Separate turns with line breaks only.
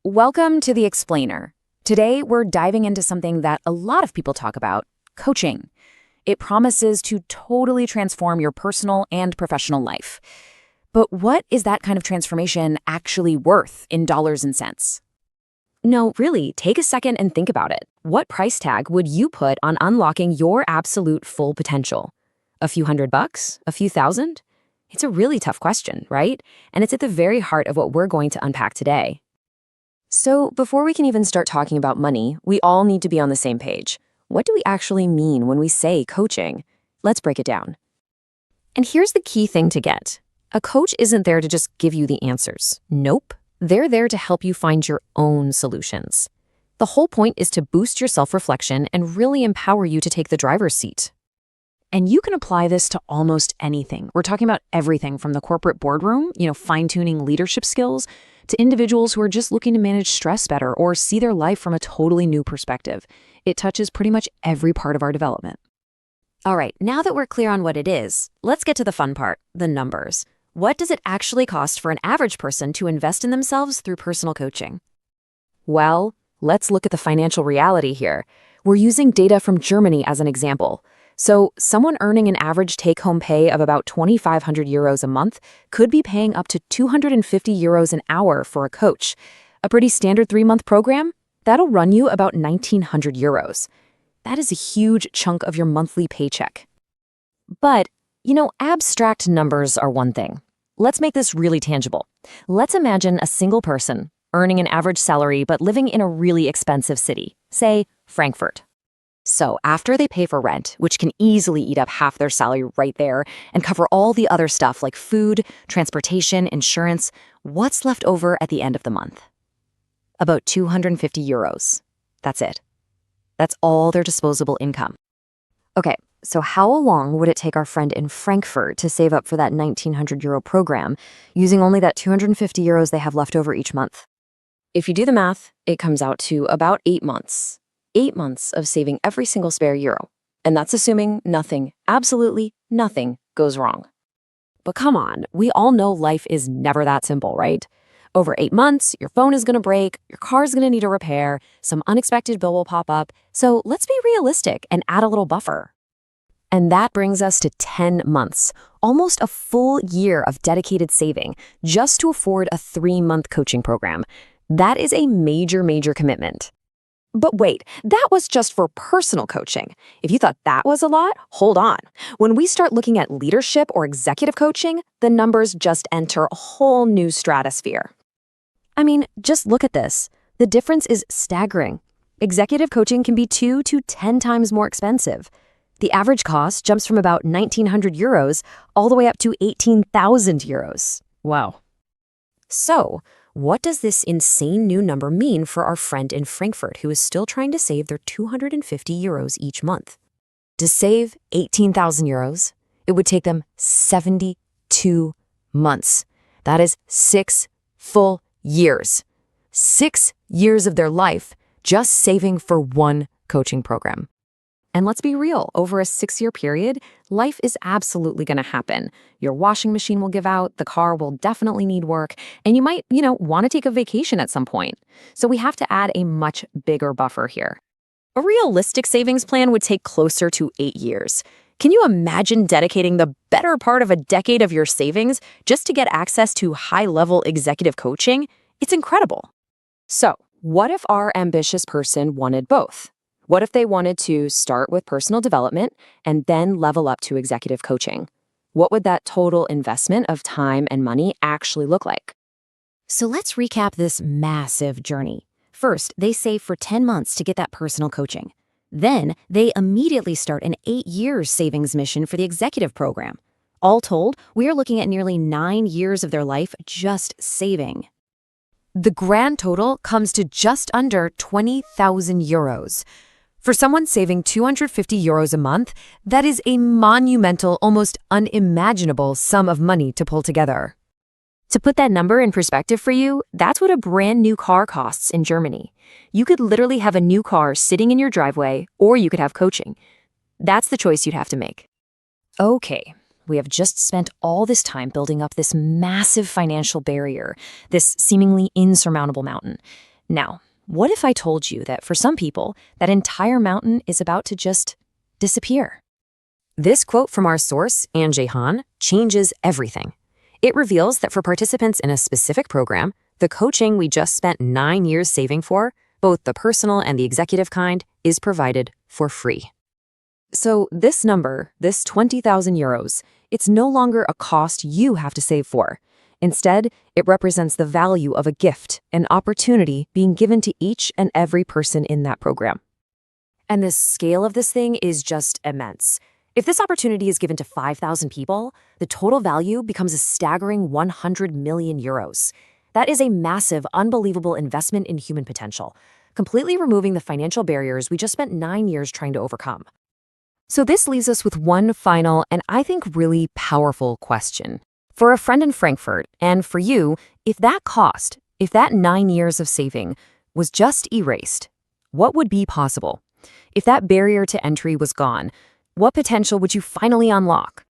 Welcome to The Explainer. Today, we're diving into something that a lot of people talk about, coaching. It promises to totally transform your personal and professional life. But what is that kind of transformation actually worth in dollars and cents? No, really, take a second and think about it. What price tag would you put on unlocking your absolute full potential? A few $100? A few thousand? It's a really tough question, right? And it's at the very heart of what we're going to unpack today. So, before we can even start talking about money, we all need to be on the same page. What do we actually mean when we say coaching? Let's break it down. And here's the key thing to get. A coach isn't there to just give you the answers. Nope. They're there to help you find your own solutions. The whole point is to boost your self-reflection and really empower you to take the driver's seat. And you can apply this to almost anything. We're talking about everything from the corporate boardroom, fine-tuning leadership skills, to individuals who are just looking to manage stress better or see their life from a totally new perspective. It touches pretty much every part of our development. All right, now that we're clear on what it is, let's get to the fun part, the numbers. What does it actually cost for an average person to invest in themselves through personal coaching? Well, let's look at the financial reality here. We're using data from Germany as an example. So someone earning an average take-home pay of about 2,500 euros a month could be paying up to 250 euros an hour for a coach. A pretty standard 3-month program? That'll run you about 1,900 euros. That is a huge chunk of your monthly paycheck. But, abstract numbers are one thing. Let's make this really tangible. Let's imagine a single person earning an average salary but living in a really expensive city, say Frankfurt. So after they pay for rent, which can easily eat up half their salary right there, and cover all the other stuff like food, transportation, insurance, what's left over at the end of the month? About 250 euros. That's it. That's all their disposable income. Okay, so how long would it take our friend in Frankfurt to save up for that 1,900 euro program, using only that 250 euros they have left over each month? If you do the math, it comes out to about 8 months. 8 months of saving every single spare euro. And that's assuming nothing, absolutely nothing, goes wrong. But come on, we all know life is never that simple, right? Over 8 months, your phone is going to break, your car's going to need a repair, some unexpected bill will pop up. So let's be realistic and add a little buffer. And that brings us to 10 months, almost a full year of dedicated saving, just to afford a 3-month coaching program. That is a major, major commitment. But wait, that was just for personal coaching. If you thought that was a lot, hold on. When we start looking at leadership or executive coaching, the numbers just enter a whole new stratosphere. I mean, just look at this. The difference is staggering. Executive coaching can be 2 to 10 times more expensive. The average cost jumps from about 1,900 euros all the way up to 18,000 euros. Wow. So, what does this insane new number mean for our friend in Frankfurt who is still trying to save their 250 euros each month? To save 18,000 euros, it would take them 72 months. That is 6 full years. 6 years of their life just saving for one coaching program. And let's be real, over a 6-year period, life is absolutely going to happen. Your washing machine will give out, the car will definitely need work, and you might, want to take a vacation at some point. So we have to add a much bigger buffer here. A realistic savings plan would take closer to 8 years. Can you imagine dedicating the better part of a decade of your savings just to get access to high-level executive coaching? It's incredible. So, what if our ambitious person wanted both? What if they wanted to start with personal development and then level up to executive coaching? What would that total investment of time and money actually look like? So let's recap this massive journey. First, they save for 10 months to get that personal coaching. Then, they immediately start an 8-year savings mission for the executive program. All told, we are looking at nearly 9 years of their life just saving. The grand total comes to just under 20,000 euros. For someone saving 250 euros a month, that is a monumental, almost unimaginable sum of money to pull together. To put that number in perspective for you, that's what a brand new car costs in Germany. You could literally have a new car sitting in your driveway, or you could have coaching. That's the choice you'd have to make. Okay, we have just spent all this time building up this massive financial barrier, this seemingly insurmountable mountain. Now, what if I told you that for some people, that entire mountain is about to just disappear?
This quote from our source, Anjay Han, changes everything. It reveals that for participants in a specific program, the coaching we just spent 9 years saving for, both the personal and the executive kind, is provided for free. So this number, this 20,000 euros, it's no longer a cost you have to save for. Instead, it represents the value of a gift, an opportunity being given to each and every person in that program. And the scale of this thing is just immense. If this opportunity is given to 5,000 people, the total value becomes a staggering 100 million euros. That is a massive, unbelievable investment in human potential, completely removing the financial barriers we just spent 9 years trying to overcome. So this leaves us with one final and I think really powerful question. For a friend in Frankfurt, and for you, if that cost, if that 9 years of saving was just erased, what would be possible? If that barrier to entry was gone, what potential would you finally unlock?